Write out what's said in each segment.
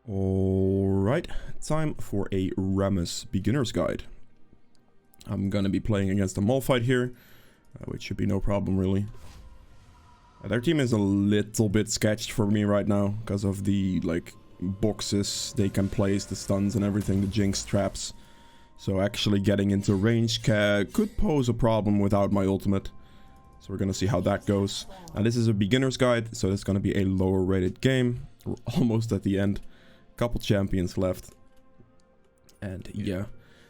Alright, time for a Rammus beginner's guide. I'm gonna be playing against a Malphite here, which should be no problem really. Their team is a little bit sketched for me right now, because of the, boxes they can place, the stuns and everything, the jinx traps. So actually getting into range could pose a problem without my ultimate. So we're gonna see how that goes. And this is a beginner's guide, so it's gonna be a lower rated game. We're almost at the end. Couple champions left. And yeah,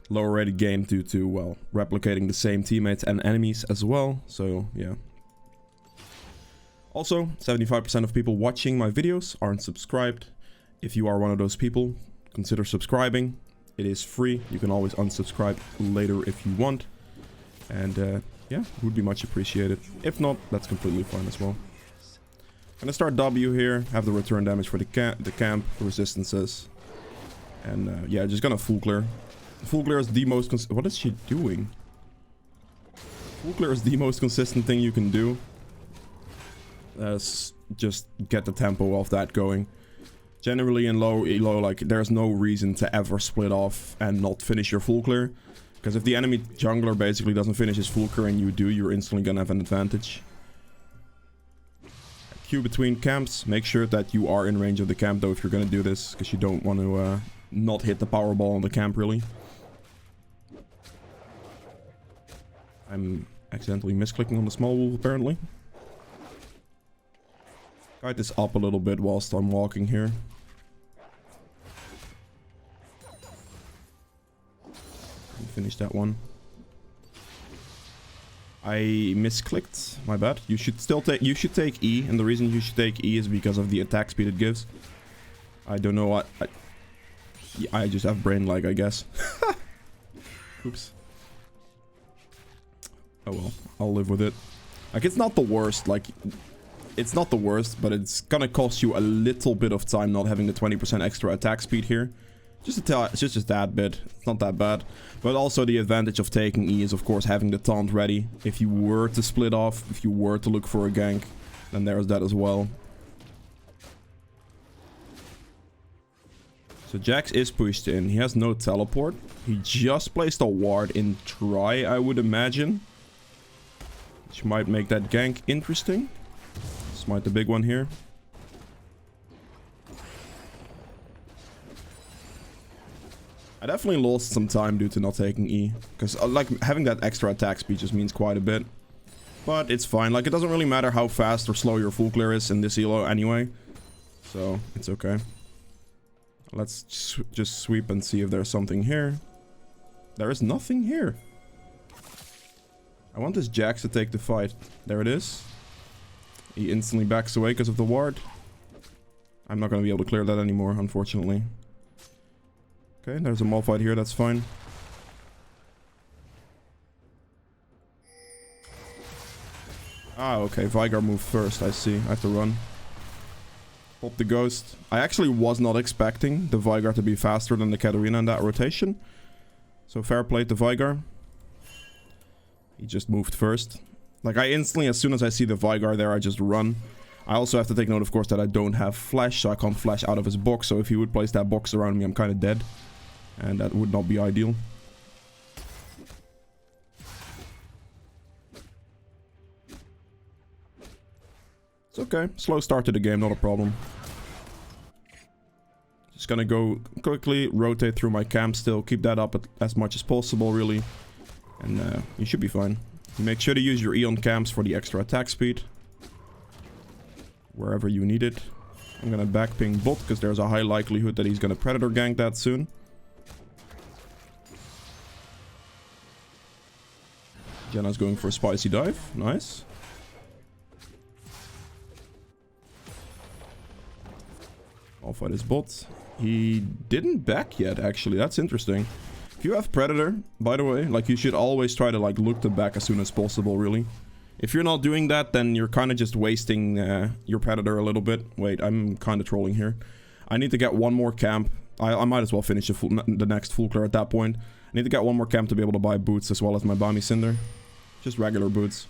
lower rated game due to, well, replicating the same teammates and enemies as well. So yeah. Also, 75% of people watching my videos aren't subscribed. If you are one of those people, consider subscribing. It is free. You can always unsubscribe later if you want. And yeah, would be much appreciated. If not, that's completely fine as well. Gonna start W here, have the return damage for the camp, resistances. And yeah, just gonna full clear. Full clear is the most what is she doing? Full clear is the most consistent thing you can do. Just get the tempo of that going. Generally in low elo, there's no reason to ever split off and not finish your full clear. Because if the enemy jungler basically doesn't finish his full clear and you do, you're instantly gonna have an advantage. Queue between camps. Make sure that you are in range of the camp though if you're gonna do this, because you don't want to not hit the power ball on the camp really. I'm accidentally misclicking on the small wolf apparently. Guide this up a little bit whilst I'm walking here. Finish that one. I misclicked. My bad. You should take E, and the reason you should take E is because of the attack speed it gives. I don't know what. I just have brain lag, I guess. Oops. Oh well, I'll live with it. It's not the worst. It's not the worst, but it's gonna cost you a little bit of time not having the 20% extra attack speed here. Just that bit. It's not that bad. But also the advantage of taking E is of course having the taunt ready. If you were to split off, if you were to look for a gank, then there's that as well. So Jax is pushed in. He has no teleport. He just placed a ward in try, I would imagine. Which might make that gank interesting. Smite the big one here. I definitely lost some time due to not taking E. Because, having that extra attack speed just means quite a bit. But it's fine. It doesn't really matter how fast or slow your full clear is in this elo anyway. So, it's okay. Let's just sweep and see if there's something here. There is nothing here. I want this Jax to take the fight. There it is. He instantly backs away because of the ward. I'm not going to be able to clear that anymore, unfortunately. Okay, there's a Malphite here, that's fine. Ah, okay, Veigar moved first, I see. I have to run. Pop the ghost. I actually was not expecting the Veigar to be faster than the Katarina in that rotation. So fair play to Veigar. He just moved first. I instantly, as soon as I see the Veigar there, I just run. I also have to take note, of course, that I don't have flash, so I can't flash out of his box. So if he would place that box around me, I'm kind of dead. And that would not be ideal. It's okay. Slow start to the game, not a problem. Just gonna go quickly, rotate through my camp still. Keep that up as much as possible, really. And you should be fine. Make sure to use your Eon camps for the extra attack speed. Wherever you need it. I'm gonna backping bot, because there's a high likelihood that he's gonna Predator gank that soon. Jenna's going for a spicy dive. Nice. I'll fight his bot. He didn't back yet, actually. That's interesting. If you have Predator, by the way, you should always try to, look to back as soon as possible, really. If you're not doing that, then you're kind of just wasting your Predator a little bit. Wait, I'm kind of trolling here. I need to get one more camp. I might as well finish the next full clear at that point. I need to get one more camp to be able to buy boots as well as my Bami Cinder. Just regular boots.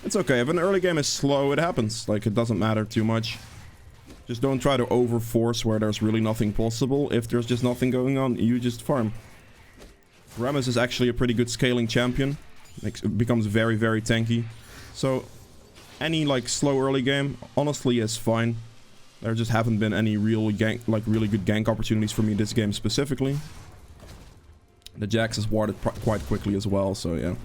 It's okay. If an early game is slow, it happens. It doesn't matter too much. Just don't try to overforce where there's really nothing possible. If there's just nothing going on, you just farm. Rammus is actually a pretty good scaling champion. It becomes very, very tanky. So, any like slow early game, honestly, is fine. There just haven't been any real gank, like really good gank opportunities for me this game specifically. The Jax is warded quite quickly as well, so yeah.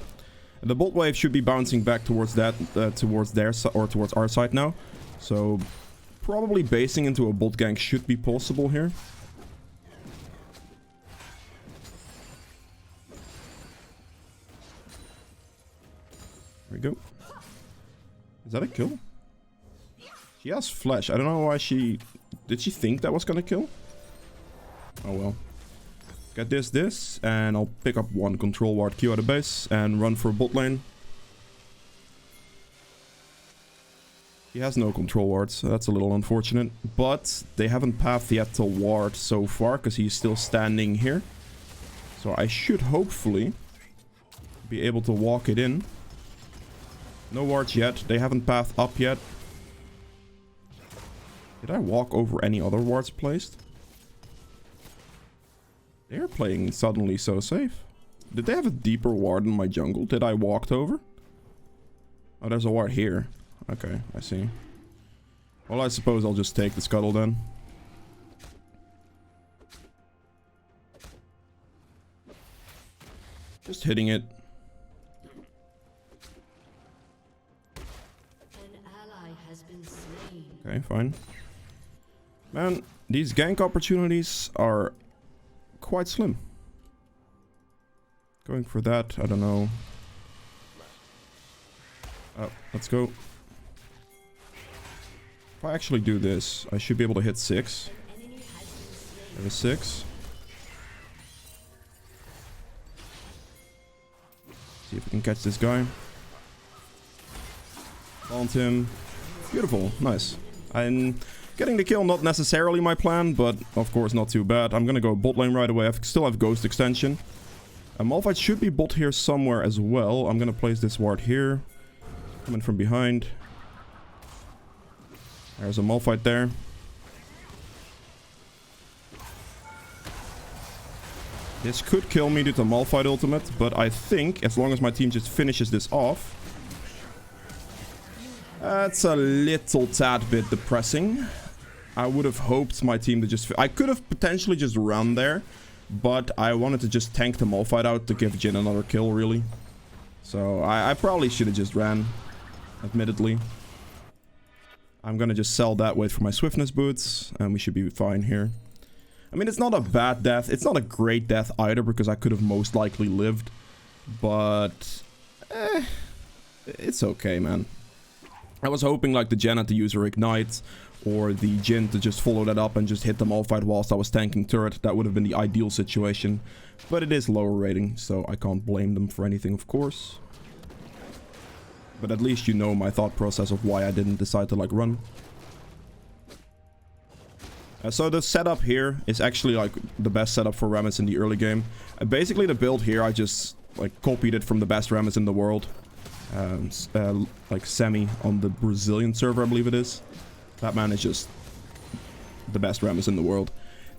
The bolt wave should be bouncing back towards that, towards their or towards our side now. So probably basing into a bolt gank should be possible here. There we go. Is that a kill? She has flash. I don't know why she... Did she think that was gonna kill? Oh well. Get this, and I'll pick up one control ward Q out of base and run for bot lane. He has no control wards, so that's a little unfortunate. But they haven't pathed yet to ward so far, because he's still standing here. So I should hopefully be able to walk it in. No wards yet. They haven't pathed up yet. Did I walk over any other wards placed? They're playing suddenly so safe. Did they have a deeper ward in my jungle? Did I walk over? Oh, there's a ward here. Okay, I see. Well, I suppose I'll just take the scuttle then. Just hitting it. An ally has been slain. Okay, fine. Man, these gank opportunities are quite slim. Going for that, I don't know. Oh, let's go. If I actually do this, I should be able to hit 6. There is 6. See if we can catch this guy. Taunt him. Beautiful, nice. I'm getting the kill, not necessarily my plan, but of course not too bad. I'm gonna go bot lane right away. I still have Ghost Extension. Malphite should be bot here somewhere as well. I'm gonna place this ward here. Coming from behind. There's a Malphite there. This could kill me due to Malphite ultimate, but I think as long as my team just finishes this off... That's a little tad bit depressing. I would have hoped my team to just... I could have potentially just run there, but I wanted to just tank the Malphite out to give Jhin another kill, really. So I probably should have just ran, admittedly. I'm gonna just sell that, wait for my swiftness boots, and we should be fine here. I mean, it's not a bad death. It's not a great death either, because I could have most likely lived. But... it's okay, man. I was hoping like the Janet to use her Ignite, or the Jhin to just follow that up and just hit the Malphite whilst I was tanking turret. That would have been the ideal situation. But it is lower rating, so I can't blame them for anything, of course. But at least you know my thought process of why I didn't decide to like run. So the setup here is actually like the best setup for Rammus in the early game. Basically the build here, I just like copied it from the best Rammus in the world. Like Semi on the Brazilian server, I believe it is. That man is just the best Rammus in the world.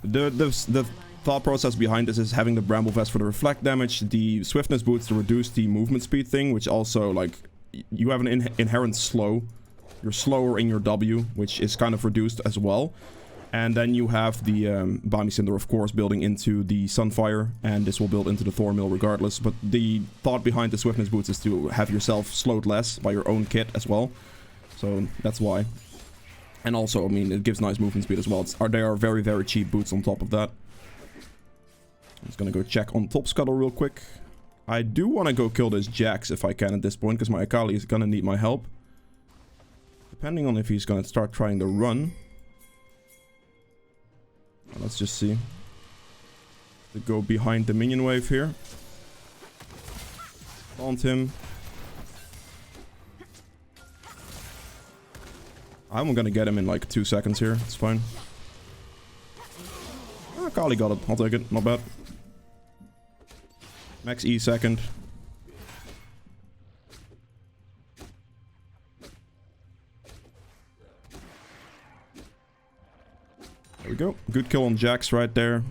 The thought process behind this is having the Bramble Vest for the reflect damage, the swiftness boots to reduce the movement speed thing, which also like you have an inherent slow. You're slower in your W, which is kind of reduced as well. And then you have the Bami Cinder, of course, building into the Sunfire, and this will build into the Thornmill regardless. But the thought behind the Swiftness boots is to have yourself slowed less by your own kit as well. So that's why. And also, I mean, it gives nice movement speed as well. They are very, very cheap boots on top of that. I'm just gonna go check on top scuttle real quick. I do want to go kill this Jax if I can at this point, because my Akali is gonna need my help. Depending on if he's gonna start trying to run. Let's just see. To go behind the minion wave here. Taunt him. I'm gonna get him in like 2 seconds here. It's fine. Ah, Kali got it. I'll take it. Not bad. Max E second. go. Good kill on Jax right there.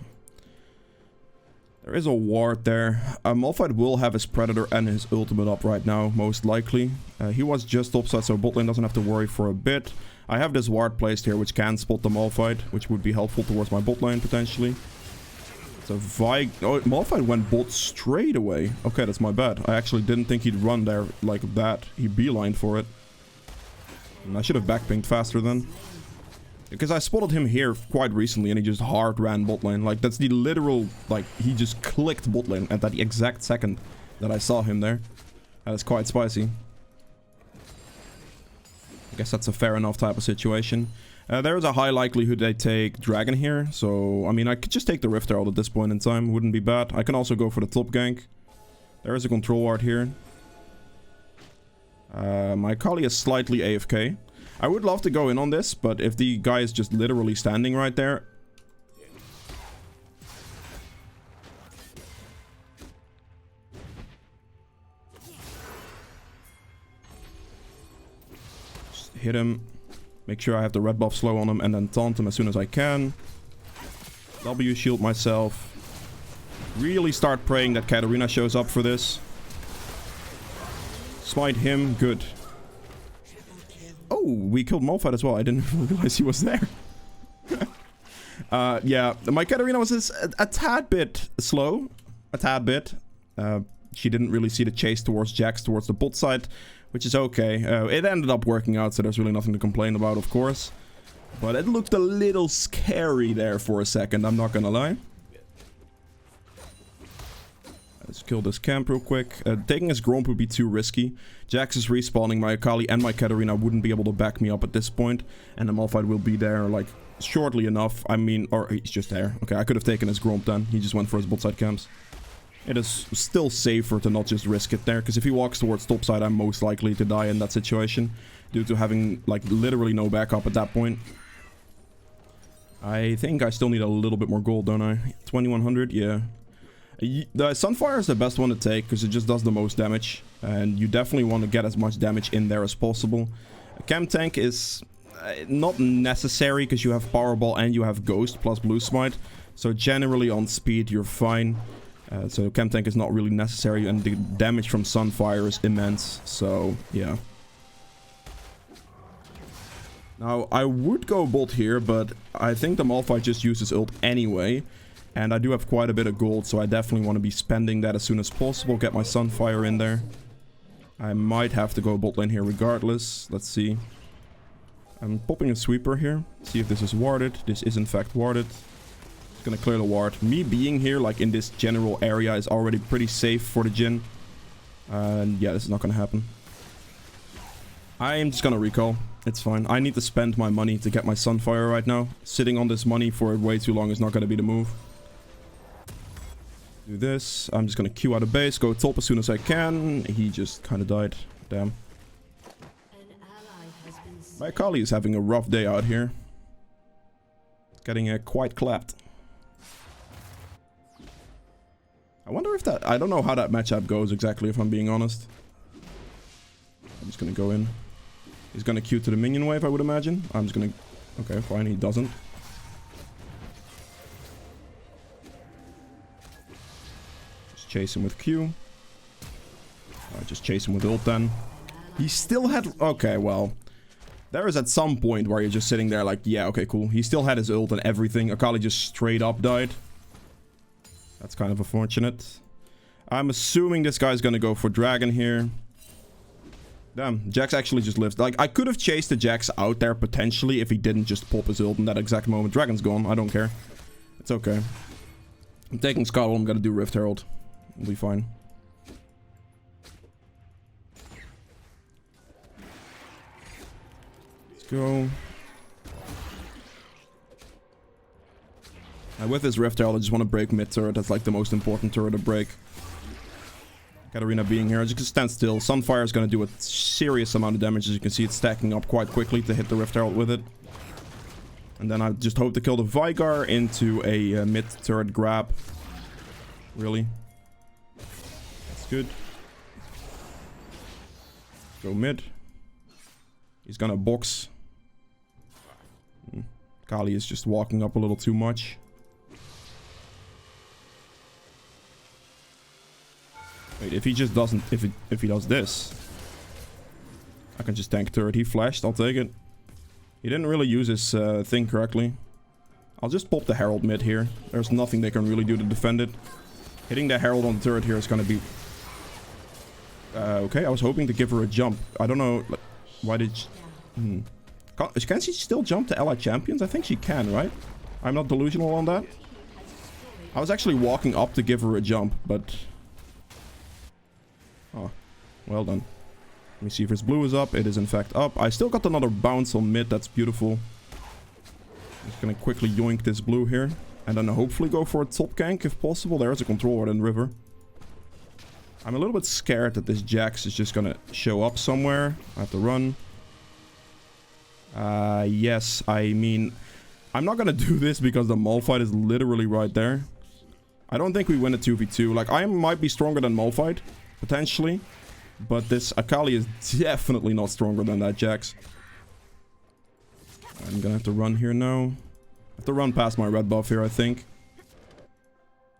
There is a ward there. Malphite will have his Predator and his ultimate up right now, most likely. He was just topside, so bot lane doesn't have to worry for a bit. I have this ward placed here, which can spot the Malphite, which would be helpful towards my bot lane, potentially. So oh, Malphite went bot straight away. Okay, that's my bad. I actually didn't think he'd run there like that. He beelined for it. And I should have backpinged faster then. Because I spotted him here quite recently and he just hard ran bot lane. Like, that's the literal, like, he just clicked bot lane at that exact second that I saw him there. That is quite spicy. I guess that's a fair enough type of situation. There is a high likelihood they take Dragon here. So, I mean, I could just take the Rift Herald at this point in time. Wouldn't be bad. I can also go for the top gank. There is a control ward here. My Kali is slightly AFK. I would love to go in on this, but if the guy is just literally standing right there... Just hit him. Make sure I have the red buff slow on him and then taunt him as soon as I can. W shield myself. Really start praying that Katarina shows up for this. Smite him. Good. Oh, we killed Malphite as well. I didn't realize he was there. Yeah, my Katarina was a tad bit slow. A tad bit. She didn't really see the chase towards Jax, towards the bot side, which is okay. It ended up working out, so there's really nothing to complain about, of course. But it looked a little scary there for a second, I'm not gonna lie. Let's kill this camp real quick. Taking his Gromp would be too risky. Jax is respawning. My Akali and my Katarina wouldn't be able to back me up at this point. And the Malphite will be there, like, shortly enough. I mean, or he's just there. Okay, I could have taken his Gromp then. He just went for his bot side camps. It is still safer to not just risk it there. Because if he walks towards top side, I'm most likely to die in that situation. Due to having, like, literally no backup at that point. I think I still need a little bit more gold, don't I? 2100? Yeah. The Sunfire is the best one to take because it just does the most damage, and you definitely want to get as much damage in there as possible. A Chem Tank is not necessary because you have Powerball and you have Ghost plus Blue Smite, so generally on speed you're fine. So Chem Tank is not really necessary, and the damage from Sunfire is immense, so yeah. Now I would go bot here, but I think the Malphite just uses ult anyway. And I do have quite a bit of gold, so I definitely want to be spending that as soon as possible. Get my Sunfire in there. I might have to go bot lane here regardless. Let's see. I'm popping a sweeper here. See if this is warded. This is in fact warded. It's gonna clear the ward. Me being here, like in this general area, is already pretty safe for the Jhin. And yeah, this is not gonna happen. I am just gonna recall. It's fine. I need to spend my money to get my Sunfire right now. Sitting on this money for way too long is not gonna be the move. Do this. I'm just gonna queue out of base, go top as soon as I can. He just kind of died. Damn. My Akali is having a rough day out here. Getting quite clapped. I wonder if that... I don't know how that matchup goes exactly, if I'm being honest. I'm just gonna go in. He's gonna queue to the minion wave, I would imagine. I'm just gonna... Okay, fine, he doesn't. Chase him with Q. Just chase him with ult then. He still had... Okay, well. There is at some point where you're just sitting there like, yeah, okay, cool. He still had his ult and everything. Akali just straight up died. That's kind of unfortunate. I'm assuming this guy's gonna go for Dragon here. Damn, Jax actually just lives. Like, I could have chased the Jax out there potentially if he didn't just pop his ult in that exact moment. Dragon's gone. I don't care. It's okay. I'm taking Scuttle. I'm gonna do Rift Herald. We'll be fine. Let's go. With this Rift Herald, I just want to break mid turret. That's like the most important turret to break. Katarina being here, I just stand still. Sunfire is going to do a serious amount of damage. As you can see, it's stacking up quite quickly to hit the Rift Herald with it. And then I just hope to kill the Vigar into a mid turret grab. Really. Good. Go mid. He's gonna box. Kali is just walking up a little too much. Wait, if he just doesn't... If he does this... I can just tank turret. He flashed, I'll take it. He didn't really use his thing correctly. I'll just pop the Herald mid here. There's nothing they can really do to defend it. Hitting the Herald on the turret here is gonna be... okay, I was hoping to give her a jump. I don't know... Like, why did she... Can she still jump to allied champions? I think she can, right? I'm not delusional on that. I was actually walking up to give her a jump, but... Oh, well done. Let me see if his blue is up. It is in fact up. I still got another bounce on mid. That's beautiful. I'm just gonna quickly yoink this blue here. And then hopefully go for a top gank if possible. There's a controller in river. I'm a little bit scared that this Jax is just gonna show up somewhere. I have to run. Yes, I mean... I'm not gonna do this because the Malphite is literally right there. I don't think we win a 2v2. Like, I might be stronger than Malphite. Potentially. But this Akali is definitely not stronger than that Jax. I'm gonna have to run here now. I have to run past my red buff here, I think.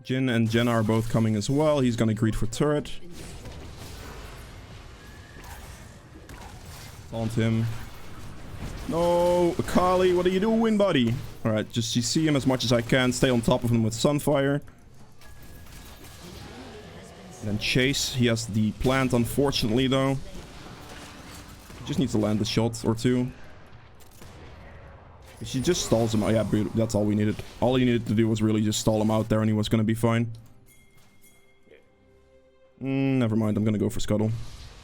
Jin and Jenna are both coming as well. He's gonna greet for turret. Taunt him. No, Akali, what are you doing, buddy? Alright, just see him as much as I can. Stay on top of him with Sunfire. And then chase. He has the plant, unfortunately, though. He just needs to land a shot or two. She just stalls him. Oh, yeah, that's all we needed. All he needed to do was really just stall him out there and he was going to be fine. Never mind. I'm going to go for Scuttle.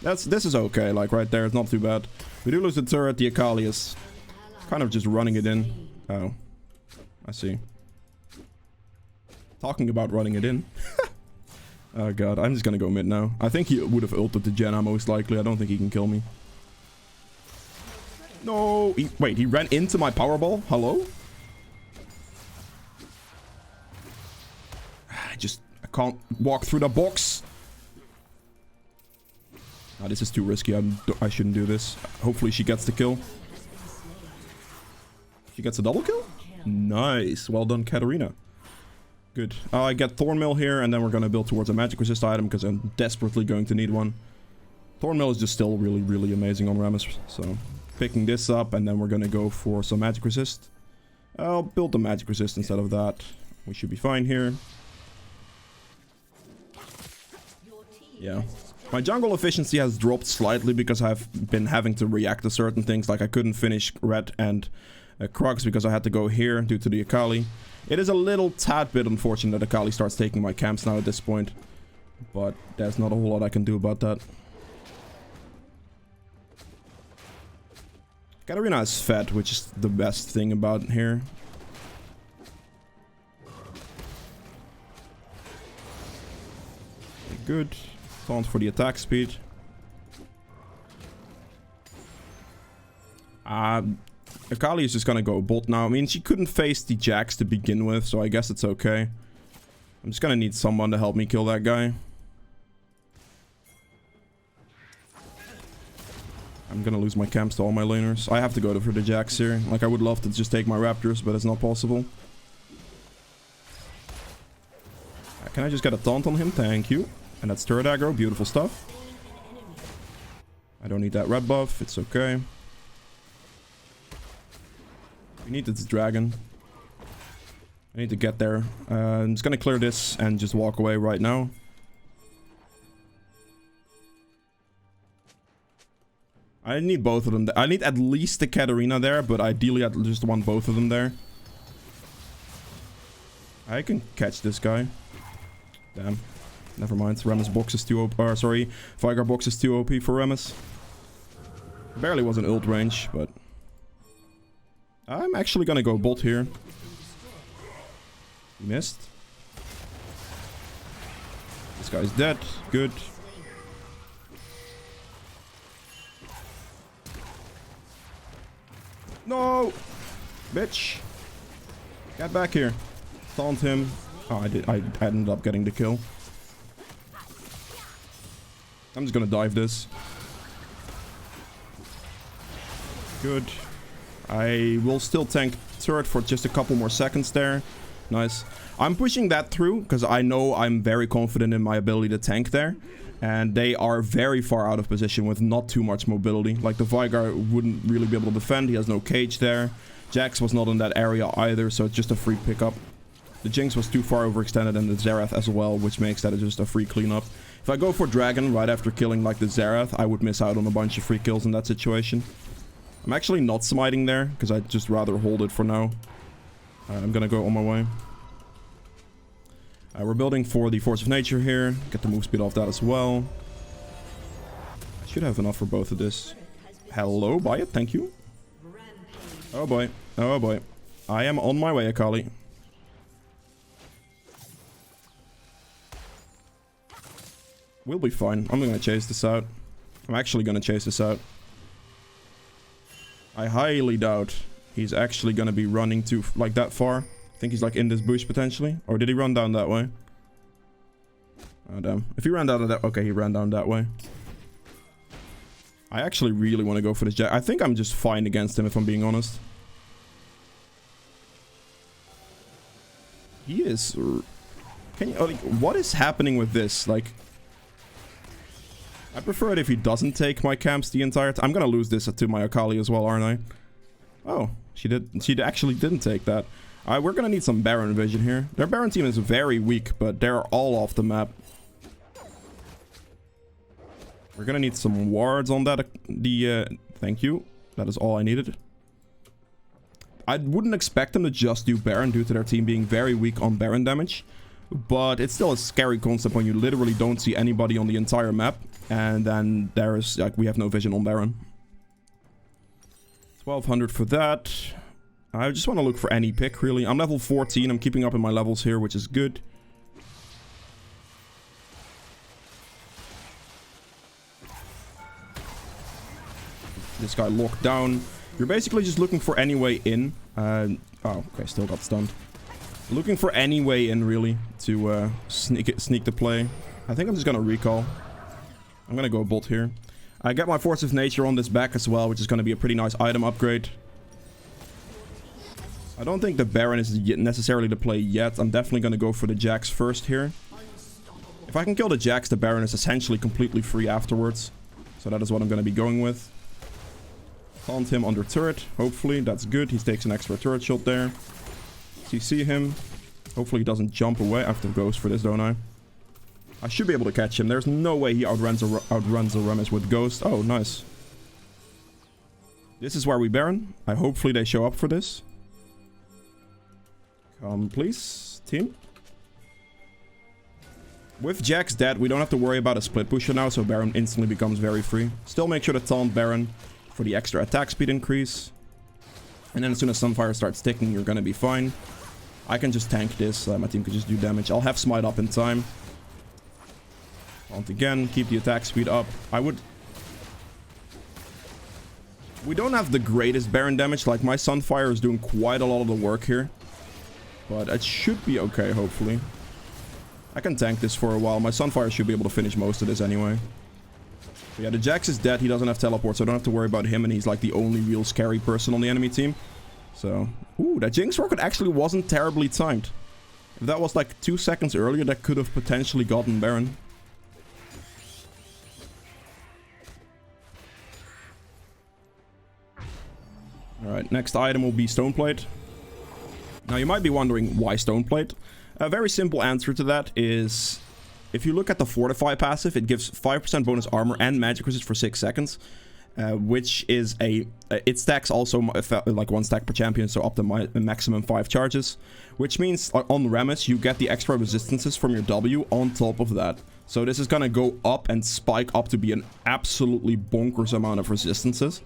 This is okay. Like, right there. It's not too bad. We do lose the turret. The Akali is kind of just running it in. Oh. I see. Talking about running it in. Oh god, I'm just gonna go mid now. I think he would have ulted to Jenna most likely. I don't think he can kill me. No! Wait, he ran into my Powerball? Hello? I can't walk through the box. Ah, this is too risky. I shouldn't do this. Hopefully she gets the kill. She gets a double kill? Nice. Well done, Katarina. Good. I get Thornmill here, and then we're going to build towards a magic resist item, because I'm desperately going to need one. Thornmill is just still really, really amazing on Rammus. So, picking this up, and then we're going to go for some magic resist. I'll build the magic resist instead of that. We should be fine here. Yeah. My jungle efficiency has dropped slightly, because I've been having to react to certain things, like I couldn't finish Red and Crux, because I had to go here due to the Akali. It is a little tad bit unfortunate that Akali starts taking my camps now at this point. But there's not a whole lot I can do about that. Katarina is fed, which is the best thing about here. Okay, good. Taunt for the attack speed. Akali is just gonna go bot now. I mean, she couldn't face the Jax to begin with, so I guess it's okay. I'm just gonna need someone to help me kill that guy. I'm gonna lose my camps to all my laners. I have to go for the Jax here. Like, I would love to just take my Raptors, but it's not possible. Can I just get a taunt on him? Thank you. And that's turret aggro. Beautiful stuff. I don't need that red buff. It's okay. We need this dragon. I need to get there. I'm just gonna clear this and just walk away right now. I need both of them. I need at least the Katarina there, but ideally I just want both of them there. I can catch this guy. Damn. Never mind. Rammus box is too OP. Or sorry, Vigar box is too OP for Rammus. Barely was an ult range, but I'm actually gonna go bot here. He missed. This guy's dead. Good. No! Bitch! Get back here. Taunt him. Oh, I ended up getting the kill. I'm just gonna dive this. Good. I will still tank turret for just a couple more seconds there. Nice. I'm pushing that through because I know I'm very confident in my ability to tank there. And they are very far out of position with not too much mobility. Like the Vigar wouldn't really be able to defend. He has no cage there. Jax was not in that area either, so it's just a free pickup. The Jinx was too far overextended and the Xerath as well, which makes that just a free cleanup. If I go for Dragon right after killing like the Xerath, I would miss out on a bunch of free kills in that situation. I'm actually not smiting there because I'd just rather hold it for now. I'm gonna go on my way. We're building for the Force of Nature here. Get the move speed off that as well. I should have enough for both of this. Hello, buy it. Thank you. Oh boy. Oh boy. I am on my way, Akali. We'll be fine. I'm gonna chase this out. I'm actually gonna chase this out. I highly doubt he's actually gonna be running to like that far. I think he's like in this bush potentially. Or did he run down that way? Oh damn. If he ran down that... Okay, he ran down that way. I actually really want to go for this Jack. I think I'm just fine against him if I'm being honest. He is... Can you... Like, what is happening with this? Like... I prefer it if he doesn't take my camps the entire time. I'm gonna lose this to my Akali as well, aren't I? Oh, she did. She actually didn't take that. We're gonna need some Baron vision here. Their Baron team is very weak, but they're all off the map. We're gonna need some wards on that. Thank you. That is all I needed. I wouldn't expect them to just do Baron due to their team being very weak on Baron damage. But it's still a scary concept when you literally don't see anybody on the entire map. And then there's, like, we have no vision on Baron. 1200 for that. I just want to look for any pick, really. I'm level 14. I'm keeping up in my levels here, which is good. This guy locked down. You're basically just looking for any way in. Oh, okay, still got stunned. Looking for any way in, really, to sneak the play. I think I'm just going to recall. I'm going to go bot here. I get my Force of Nature on this back as well, which is going to be a pretty nice item upgrade. I don't think the Baron is necessarily the play yet. I'm definitely going to go for the Jax first here. If I can kill the Jax, the Baron is essentially completely free afterwards. So that is what I'm going to be going with. Taunt him under turret. Hopefully, that's good. He takes an extra turret shot there. CC him. Hopefully he doesn't jump away. I have to ghost for this, don't I? I should be able to catch him. There's no way he outruns a Rammus with ghost. Oh, nice. This is where we Baron. Hopefully they show up for this. Come, please, team. With Jax dead, we don't have to worry about a split pusher now, so Baron instantly becomes very free. Still make sure to taunt Baron for the extra attack speed increase. And then as soon as Sunfire starts ticking, you're gonna be fine. I can just tank this. My team could just do damage. I'll have Smite up in time. Taunt again. Keep the attack speed up. We don't have the greatest Baron damage. Like, my Sunfire is doing quite a lot of the work here. But it should be okay, hopefully. I can tank this for a while. My Sunfire should be able to finish most of this anyway. But yeah, the Jax is dead. He doesn't have teleport, so I don't have to worry about him. And he's like the only real scary person on the enemy team. So, ooh, that Jinx rocket actually wasn't terribly timed. If that was like 2 seconds earlier, that could have potentially gotten Baron. Alright, next item will be Stoneplate. Now, you might be wondering why Stoneplate. A very simple answer to that is, if you look at the Fortify passive, it gives 5% bonus armor and magic resist for 6 seconds. Which is it stacks also like 1 stack per champion, so up to maximum 5 charges. Which means on Rammus, you get the extra resistances from your W on top of that. So this is gonna go up and spike up to be an absolutely bonkers amount of resistances.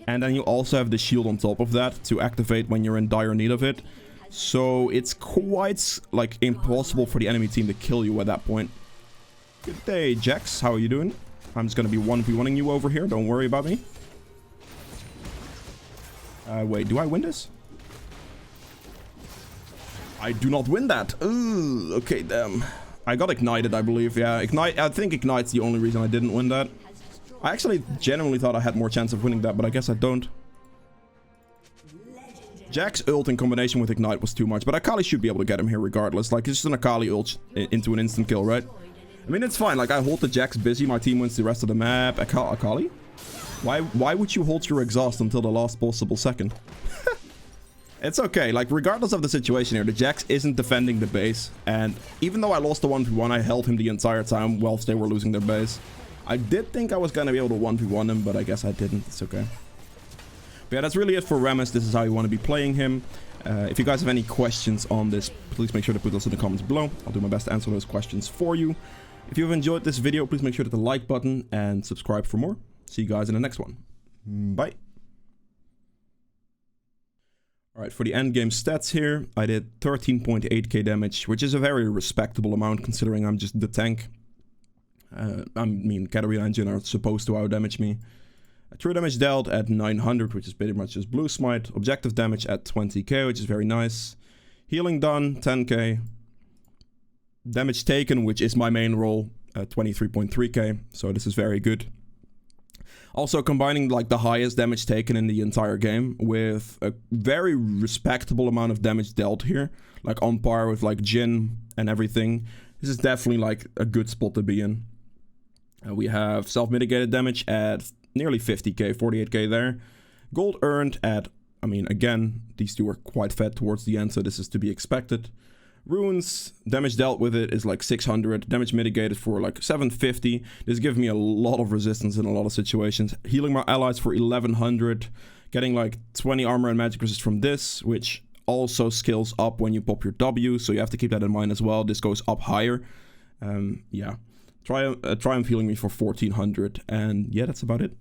And then you also have the shield on top of that to activate when you're in dire need of it. So it's quite like impossible for the enemy team to kill you at that point. Good day, Jax. How are you doing? I'm just gonna be 1v1ing you over here. Don't worry about me. Wait, do I win this? I do not win that. Ooh, okay, damn. I got ignited, I believe. Yeah, I think Ignite's the only reason I didn't win that. I actually genuinely thought I had more chance of winning that, but I guess I don't. Jack's ult in combination with Ignite was too much, but Akali should be able to get him here regardless. Like, it's just an Akali ult into an instant kill, right? I mean, it's fine. Like, I hold the Jax busy, my team wins the rest of the map. Akali? Why would you hold your exhaust until the last possible second? It's okay. Like, regardless of the situation here, the Jax isn't defending the base. And even though I lost the 1v1, I held him the entire time whilst they were losing their base. I did think I was going to be able to 1v1 him, but I guess I didn't. It's okay. But yeah, that's really it for Rammus. This is how you want to be playing him. If you guys have any questions on this, please make sure to put those in the comments below. I'll do my best to answer those questions for you. If you've enjoyed this video, please make sure to hit the like button and subscribe for more. See you guys in the next one. Bye. Alright, for the endgame stats here, I did 13.8k damage, which is a very respectable amount considering I'm just the tank. I mean, Katarina and Jhin are supposed to outdamage me. True damage dealt at 900, which is pretty much just blue smite. Objective damage at 20k, which is very nice. Healing done, 10k. Damage taken, which is my main role, at 23.3k, so this is very good. Also combining like the highest damage taken in the entire game with a very respectable amount of damage dealt here. Like on par with like Jhin and everything. This is definitely like a good spot to be in. We have self-mitigated damage at nearly 50k, 48k there. Gold earned at, I mean, again, these two are quite fed towards the end, so this is to be expected. Runes, damage dealt with it is like 600, damage mitigated for like 750. This gives me a lot of resistance in a lot of situations. Healing my allies for 1100, getting like 20 armor and magic resist from this, which also scales up when you pop your W, so you have to keep that in mind as well. This goes up higher. Yeah. Triumph healing me for 1400, and yeah, that's about it.